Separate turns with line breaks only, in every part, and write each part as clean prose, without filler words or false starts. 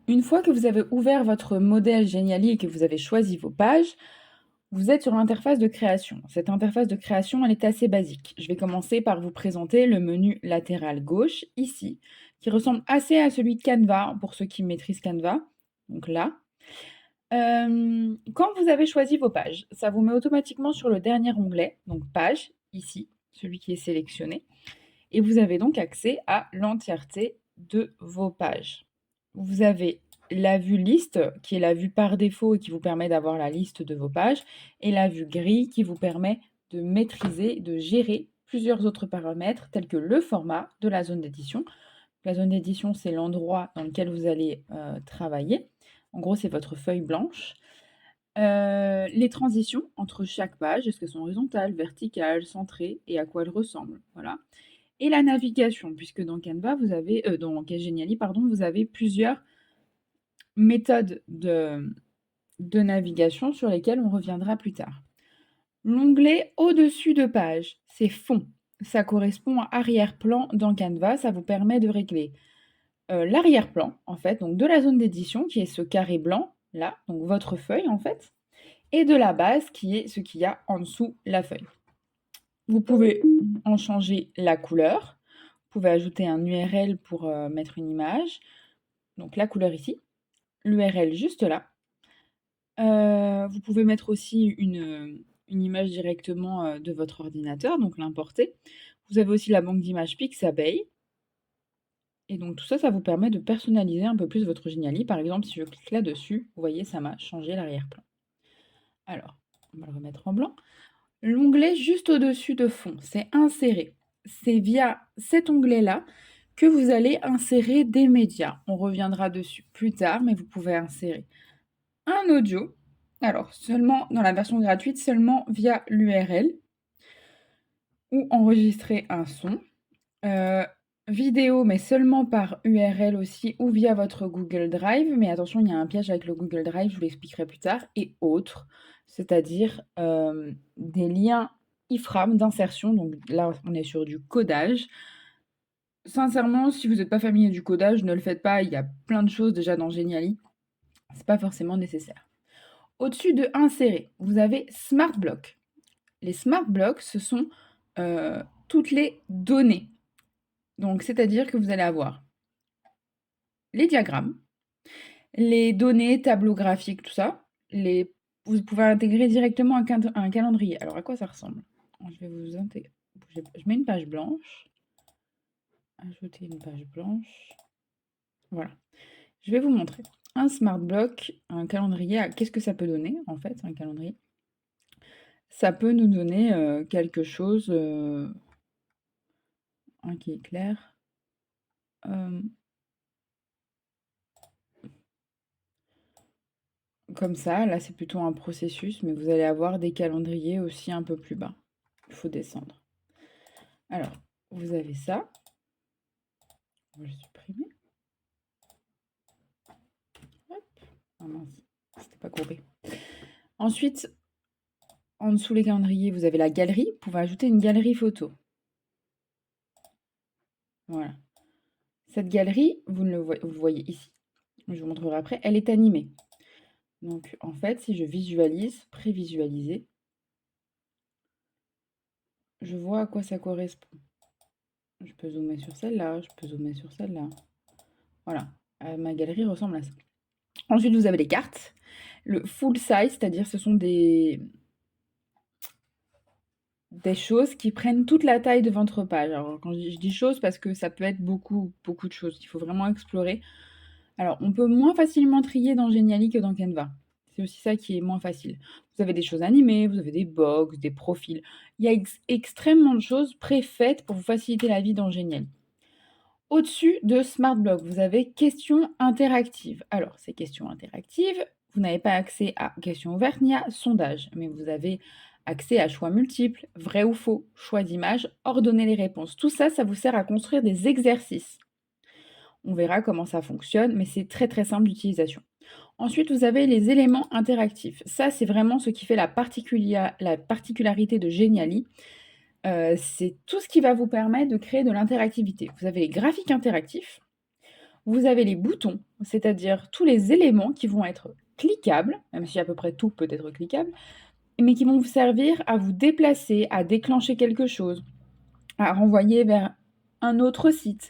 Une fois que vous avez ouvert votre modèle Geniali et que vous avez choisi vos pages, vous êtes sur l'interface de création. Cette interface de création, elle est assez basique. Je vais commencer par vous présenter le menu latéral gauche, ici, qui ressemble assez à celui de Canva, pour ceux qui maîtrisent Canva. Donc là. Quand vous avez choisi vos pages, ça vous met automatiquement sur le dernier onglet, donc page, ici, celui qui est sélectionné, et vous avez donc accès à l'entièreté de vos pages. Vous avez la vue liste, qui est la vue par défaut et qui vous permet d'avoir la liste de vos pages, et la vue grille qui vous permet de maîtriser, de gérer plusieurs autres paramètres tels que le format de la zone d'édition. La zone d'édition, c'est l'endroit dans lequel vous allez travailler. En gros, c'est votre feuille blanche. Les transitions entre chaque page, est-ce qu'elles sont horizontales, verticales, centrées et à quoi elles ressemblent, voilà. Et la navigation, puisque dans Canva, vous avez, dans Geniali, pardon, vous avez plusieurs méthodes de navigation sur lesquelles on reviendra plus tard. L'onglet au-dessus de page, c'est fond. Ça correspond à arrière-plan dans Canva. Ça vous permet de régler l'arrière-plan, en fait, donc de la zone d'édition, qui est ce carré blanc, là, donc votre feuille, en fait, et de la base, qui est ce qu'il y a en dessous la feuille. Vous pouvez en changer la couleur. Vous pouvez ajouter un URL pour mettre une image. Donc la couleur ici. L'URL juste là. Vous pouvez mettre aussi une image directement de votre ordinateur, donc l'importer. Vous avez aussi la banque d'images Pixabay. Et donc tout ça, ça vous permet de personnaliser un peu plus votre Geniali. Par exemple, si je clique là-dessus, vous voyez, ça m'a changé l'arrière-plan. Alors, on va le remettre en blanc. L'onglet juste au-dessus de fond, c'est insérer. C'est via cet onglet-là que vous allez insérer des médias. On reviendra dessus plus tard, mais vous pouvez insérer un audio. Alors, seulement dans la version gratuite, seulement via l'URL, ou enregistrer un son. Vidéo, mais seulement par URL aussi, ou via votre Google Drive. Mais attention, il y a un piège avec le Google Drive, je vous l'expliquerai plus tard. Et autres, c'est-à-dire des liens iframe d'insertion. Donc là, on est sur du codage. Sincèrement, si vous n'êtes pas familier du codage, ne le faites pas. Il y a plein de choses déjà dans Geniali. C'est pas forcément nécessaire. Au-dessus de insérer, vous avez Smart Block. Les Smart Blocks, ce sont toutes les données. Donc, c'est-à-dire que vous allez avoir les diagrammes, les données, tableaux graphiques, tout ça. Vous pouvez intégrer directement un calendrier. Alors, à quoi ça ressemble? Je vais vous intégrer. Je mets une page blanche. Ajouter une page blanche. Voilà. Je vais vous montrer. Un Smart Block, un calendrier, qu'est-ce que ça peut donner, en fait, un calendrier? Ça peut nous donner quelque chose qui est clair. Comme ça, là c'est plutôt un processus, mais vous allez avoir des calendriers aussi un peu plus bas. Il faut descendre. Alors, vous avez ça. On va le supprimer. Hop. Ah mince, c'était pas groupé. Ensuite, en dessous les calendriers, vous avez la galerie. Vous pouvez ajouter une galerie photo. Voilà. Cette galerie, vous le voyez ici. Je vous montrerai après. Elle est animée. Donc, en fait, si je visualise, prévisualiser, je vois à quoi ça correspond. Je peux zoomer sur celle-là, je peux zoomer sur celle-là. Voilà, ma galerie ressemble à ça. Ensuite, vous avez les cartes. Le full size, c'est-à-dire ce sont des choses qui prennent toute la taille de votre page. Alors, quand je dis choses, parce que ça peut être beaucoup, beaucoup de choses. Il faut vraiment explorer. Alors, on peut moins facilement trier dans Geniali que dans Canva. C'est aussi ça qui est moins facile. Vous avez des choses animées, vous avez des box, des profils. Il y a extrêmement de choses préfaites pour vous faciliter la vie dans Geniali. Au-dessus de Smart Block, vous avez questions interactives. Alors, ces questions interactives, vous n'avez pas accès à questions ouvertes ni à sondage, mais vous avez accès à choix multiples, vrai ou faux, choix d'image, ordonner les réponses. Tout ça, ça vous sert à construire des exercices. On verra comment ça fonctionne, mais c'est très très simple d'utilisation. Ensuite, vous avez les éléments interactifs. Ça, c'est vraiment ce qui fait la particularité de Geniali. C'est tout ce qui va vous permettre de créer de l'interactivité. Vous avez les graphiques interactifs, Vous avez les boutons, c'est-à-dire tous les éléments qui vont être cliquables, même si à peu près tout peut être cliquable, mais qui vont vous servir à vous déplacer, à déclencher quelque chose, à renvoyer vers un autre site.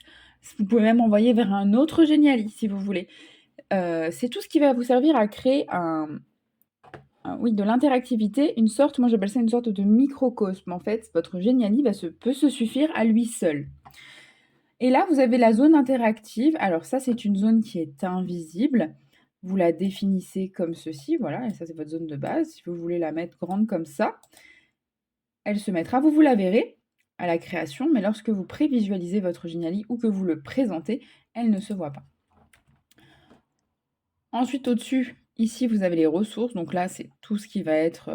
Vous pouvez même envoyer vers un autre Geniali si vous voulez. C'est tout ce qui va vous servir à créer oui, de l'interactivité, une sorte, moi j'appelle ça une sorte de microcosme. En fait, votre Geniali peut se suffire à lui seul. Et là, vous avez la zone interactive. Alors ça, c'est une zone qui est invisible. Vous la définissez comme ceci, voilà, et ça c'est votre zone de base. Si vous voulez la mettre grande comme ça, elle se mettra. Vous la verrez à la création, mais lorsque vous prévisualisez votre Geniali ou que vous le présentez, elle ne se voit pas. Ensuite, au-dessus, ici, vous avez les ressources. Donc là, c'est tout ce qui va être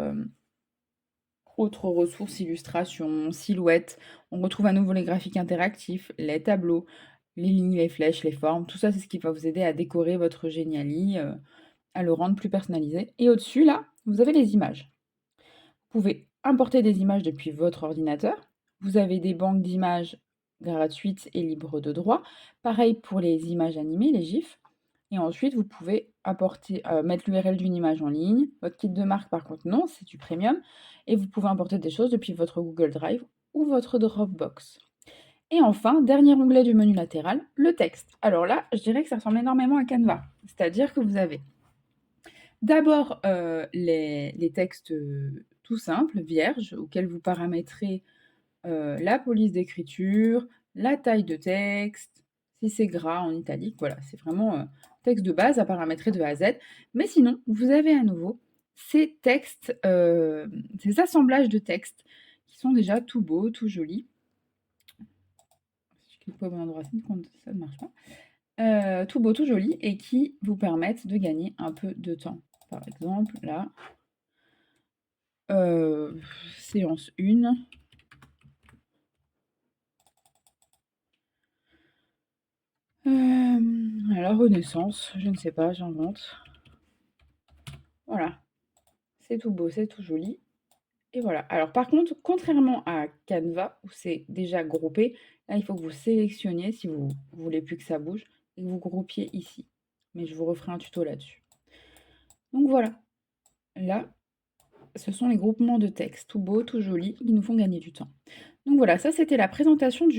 autres ressources, illustrations, silhouettes. On retrouve à nouveau les graphiques interactifs, les tableaux, les lignes, les flèches, les formes. Tout ça, c'est ce qui va vous aider à décorer votre Geniali, à le rendre plus personnalisé. Et au-dessus, là, vous avez les images. Vous pouvez importer des images depuis votre ordinateur. Vous avez des banques d'images gratuites et libres de droit. Pareil pour les images animées, les GIFs. Et ensuite, vous pouvez mettre l'URL d'une image en ligne. Votre kit de marque, par contre, non, c'est du premium. Et vous pouvez importer des choses depuis votre Google Drive ou votre Dropbox. Et enfin, dernier onglet du menu latéral, le texte. Alors là, je dirais que ça ressemble énormément à Canva. C'est-à-dire que vous avez d'abord les textes tout simples, vierges, auxquels vous paramétrez la police d'écriture, la taille de texte, si c'est gras en italique, voilà, c'est vraiment texte de base à paramétrer de A à Z. Mais sinon, vous avez à nouveau ces textes, ces assemblages de textes qui sont déjà tout beaux, tout jolis. Si je clique pas au bon endroit, ça ne marche pas. Tout beau, tout joli et qui vous permettent de gagner un peu de temps. Par exemple, là, séance 1. À la Renaissance, je ne sais pas, j'invente. Voilà, c'est tout beau, c'est tout joli et voilà. Alors par contre, contrairement à Canva où c'est déjà groupé, là il faut que vous sélectionniez si vous voulez plus que ça bouge et que vous groupiez ici. Mais je vous referai un tuto là-dessus. Donc voilà, là, ce sont les groupements de texte, tout beau, tout joli, qui nous font gagner du temps. Donc voilà, ça c'était la présentation du